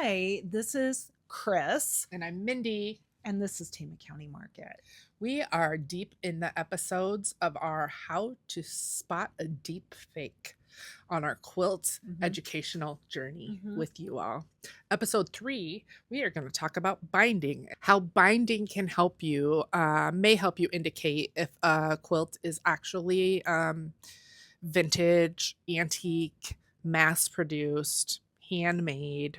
Hi, this is Chris, And I'm Mindy. and this is Tama County Market. We are deep in the episodes of our How to Spot a Deep Fake on our quilt educational journey with you all. Episode 3, we are going to talk about binding, how binding can help you, may help you indicate if a quilt is actually vintage, antique, mass produced, handmade,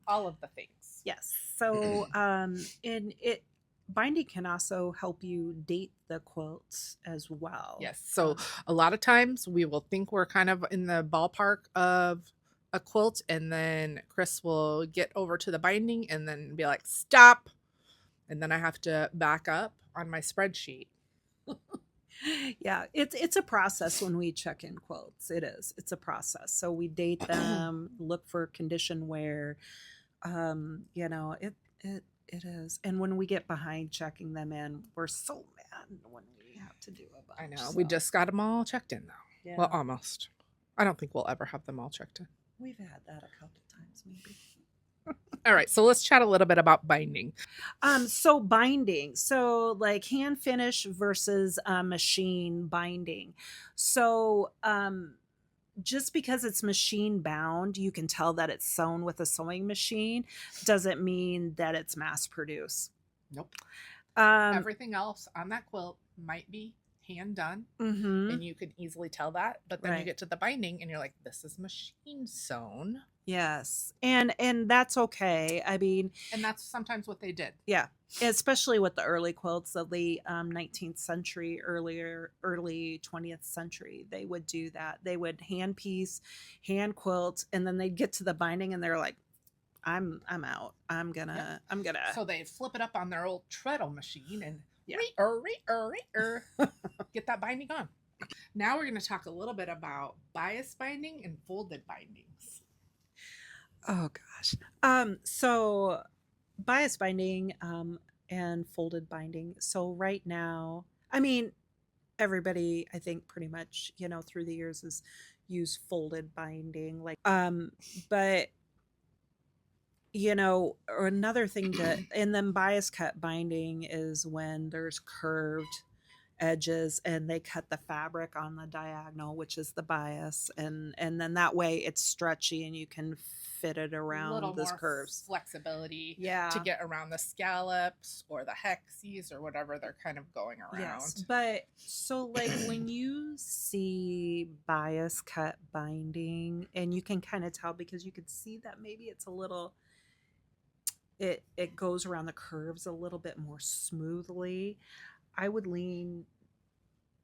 all of the things. Yes. So, and it binding can also help you date the quilts as well. Yes. So a lot of times we will think we're kind of in the ballpark of a quilt, and then Chris will get over to the binding and then be like, stop. And then I have to back up on my spreadsheet. Yeah, it's a process when we check in quilts. It is. It's a process. So we date them, look for condition wear. It is. And when we get behind checking them in, we're so mad when we have to do a bunch. I know. We just got them all checked in, though. Yeah. Well, almost. I don't think we'll ever have them all checked in. We've had that a couple times, maybe. All right, so let's chat a little bit about binding. So binding, so like hand finish versus machine binding. So just because it's machine bound, you can tell that it's sewn with a sewing machine, doesn't mean that it's mass produced. Nope. Everything else on that quilt might be hand done, and you could easily tell that. But then you get to the binding, and you're like, "This is machine sewn." Yes, and that's okay. I mean, and that's sometimes what they did. Yeah, especially with the early quilts, the late 19th century, early 20th century, they would do that. They would hand piece, hand quilt, and then they'd get to the binding, and they're like, "I'm out. I'm gonna." So they flip it up on their old treadle machine and get that binding on. Now we're going to talk a little bit about bias binding and folded bindings. Oh gosh. So bias binding and folded binding. So right now, I mean, everybody, I think pretty much, through the years has used folded binding, but or another thing and then bias cut binding is when there's curved edges and they cut the fabric on the diagonal, which is the bias, and then that way it's stretchy and you can fit it around those curves. Flexibility to get around the scallops or the hexes or whatever they're kind of going around. Yes, but so like when you see bias cut binding, and you can kind of tell because you could see that maybe it's a little it goes around the curves a little bit more smoothly, I would lean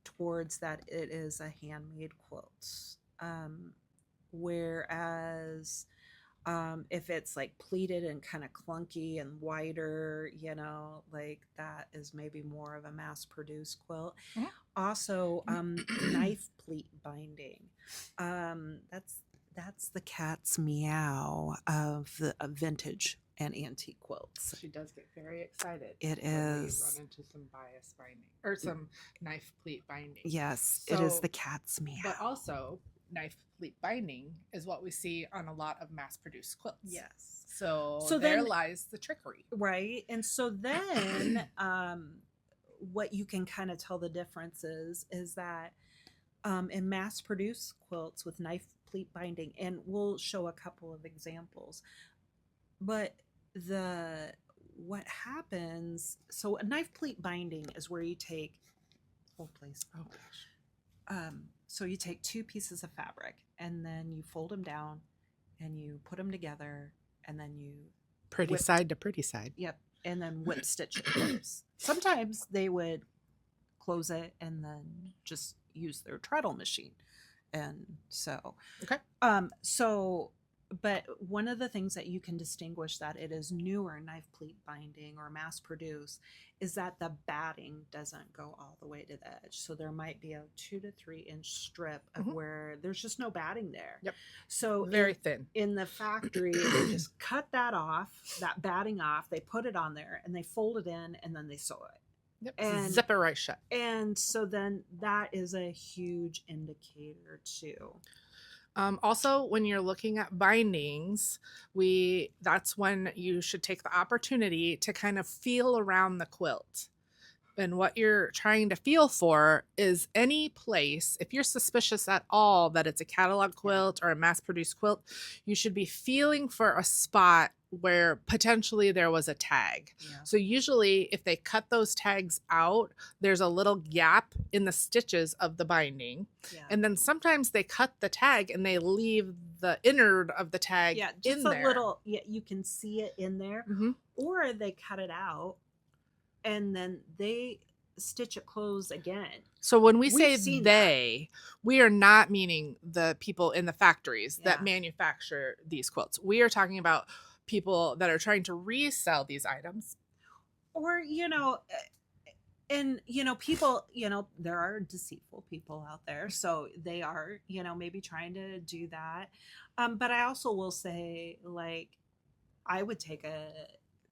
towards that it is a handmade quilt. Whereas if it's like pleated and kind of clunky and wider, like that is maybe more of a mass produced quilt. Also, knife pleat binding. That's the cat's meow of the vintage and antique quilts. She does get very excited. It is. Run into some bias binding or some knife pleat binding. Yes, it is the cat's meow. But also, knife pleat binding is what we see on a lot of mass produced quilts. Yes. So there lies the trickery. Right. And so then what you can kind of tell the difference is that in mass produced quilts with knife pleat binding, and we'll show a couple of examples, but what happens, so a knife pleat binding is where you take so you take two pieces of fabric and then you fold them down and you put them together and then you pretty side to pretty side. Yep. And then whip stitch it close. Sometimes they would close it and then just use their treadle machine. And so but one of the things that you can distinguish that it is newer knife pleat binding or mass produced is that the batting doesn't go all the way to the edge. So there might be a 2 to 3 inch strip of where there's just no batting there. Yep. So very thin. In the factory, they just cut that off, that batting off, they put it on there and they fold it in and then they sew it. Yep. And zip it right shut. And so then that is a huge indicator too. Also, when you're looking at bindings, that's when you should take the opportunity to kind of feel around the quilt. And what you're trying to feel for is any place, if you're suspicious at all that it's a catalog quilt or a mass produced quilt, you should be feeling for a spot where potentially there was a tag. Yeah. So usually if they cut those tags out, there's a little gap in the stitches of the binding. Yeah. And then sometimes they cut the tag and they leave the innard of the tag just in a there. little, you can see it in there. Or they cut it out and then they stitch it closed again. So when we say they, we are not meaning the people in the factories that manufacture these quilts. We are talking about people that are trying to resell these items. Or, and, people, there are deceitful people out there. So they are, maybe trying to do that. But I also will say, like, I would take a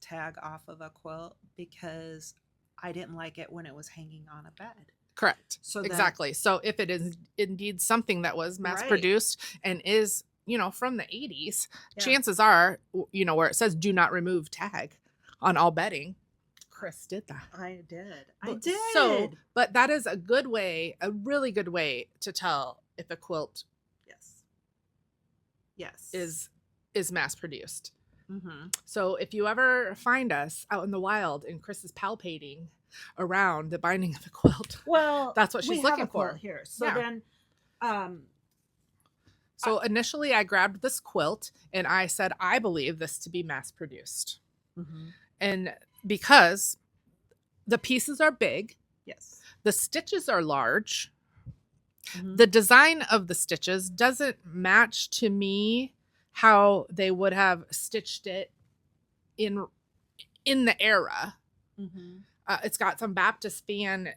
tag off of a quilt because I didn't like it when it was hanging on a bed. Correct. So exactly. So if it is indeed something that was mass produced and is, from the 80s, chances are, where it says do not remove tag on all bedding. Chris did that. I did. So, but that is a good way, a really good way to tell if a quilt is mass produced. So if you ever find us out in the wild and Chris is palpating around the binding of the quilt, well, that's what she's looking for here. So then, so initially I grabbed this quilt and I said, I believe this to be mass produced. And because the pieces are big, the stitches are large, the design of the stitches doesn't match to me how they would have stitched it in the era. It's got some Baptist fan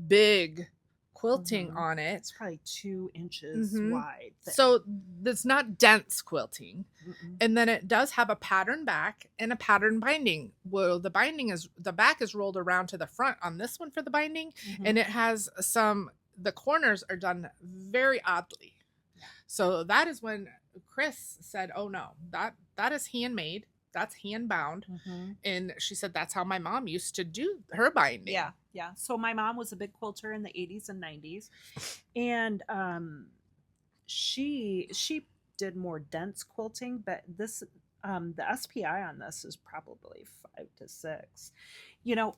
big quilting on it. It's probably 2 inches wide. So it's not dense quilting. And then it does have a pattern back and a pattern binding. Well, the back is rolled around to the front on this one for the binding. And it has the corners are done very oddly. So that is when Chris said, oh no, that is handmade. That's hand bound. And she said, that's how my mom used to do her binding. Yeah. So my mom was a big quilter in the 80s and 90s. And she did more dense quilting, but this, the SPI on this is probably 5 to 6.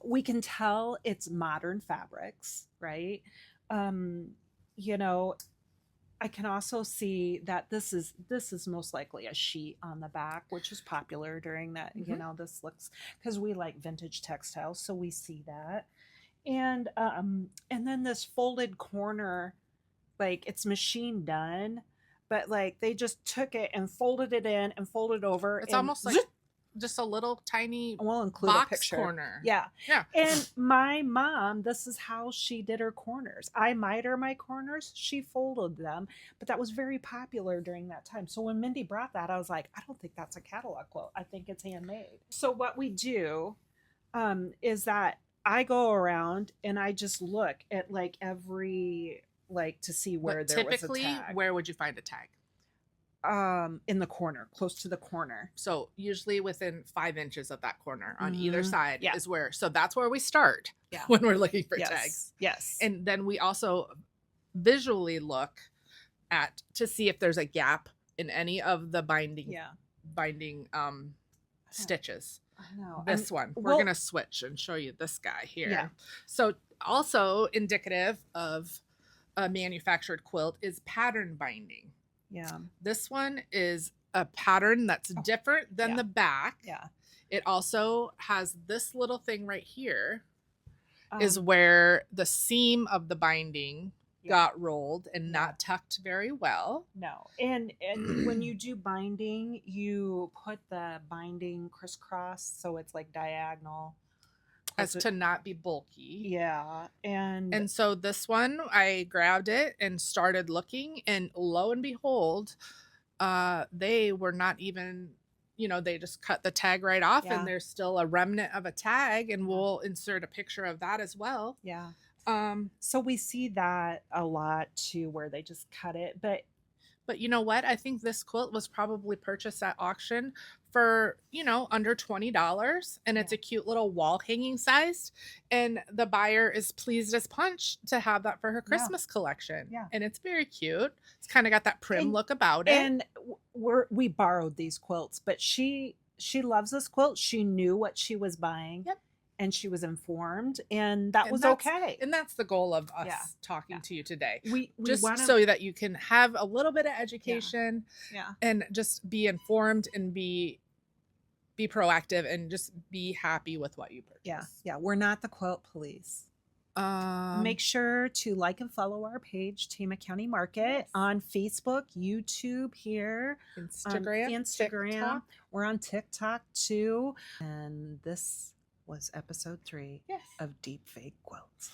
We can tell it's modern fabrics, right? I can also see that this is most likely a sheet on the back, which is popular during that. This looks, because we like vintage textiles, so we see that. And then this folded corner, like it's machine done, but like they just took it and folded it in and folded over. It's almost like just a little tiny we'll include box a picture. Corner. Yeah. And my mom, this is how she did her corners. I miter my corners, she folded them, but that was very popular during that time. So when Mindy brought that, I was like, I don't think that's a catalog quilt. I think it's handmade. So what we do is that I go around and I just look at like every, like to see where there was a tag. Typically, where would you find a tag? In the corner, close to the corner. So usually within 5 inches of that corner on either side is where, so that's where we start when we're looking for tags. Yes. And then we also visually look at to see if there's a gap in any of the binding stitches. I know. This one. We're going to switch and show you this guy here. Yeah. So also indicative of a manufactured quilt is pattern binding. Yeah. This one is a pattern that's different than the back. Yeah. It also has this little thing right here is where the seam of the binding got rolled and not tucked very well. No. And when you do binding, you put the binding crisscross so it's like diagonal. As to not be bulky. Yeah. And so this one, I grabbed it and started looking, and lo and behold, they were not even, they just cut the tag right off and there's still a remnant of a tag, and we'll insert a picture of that as well. Yeah. So we see that a lot too, where they just cut it, but But you know what? I think this quilt was probably purchased at auction for, under $20. And it's Yeah. a cute little wall hanging sized. And the buyer is pleased as punch to have that for her Yeah. Christmas collection. Yeah. And it's very cute. It's kind of got that prim And- look about it. And we borrowed these quilts, but she loves this quilt. She knew what she was buying. Yep. And she was informed, and that And was that's- okay. And that's the goal of us Yeah. talking Yeah. to you today. We Just wanna, so that you can have a little bit of education yeah. and just be informed and be proactive and just be happy with what you purchase. Yeah. Yeah. We're not the quilt police. Make sure to like and follow our page, Tama County Market, Yes. on Facebook, YouTube, here, Instagram. TikTok. We're on TikTok too. And this was episode 3 Yes. of Deep Fake Quilts.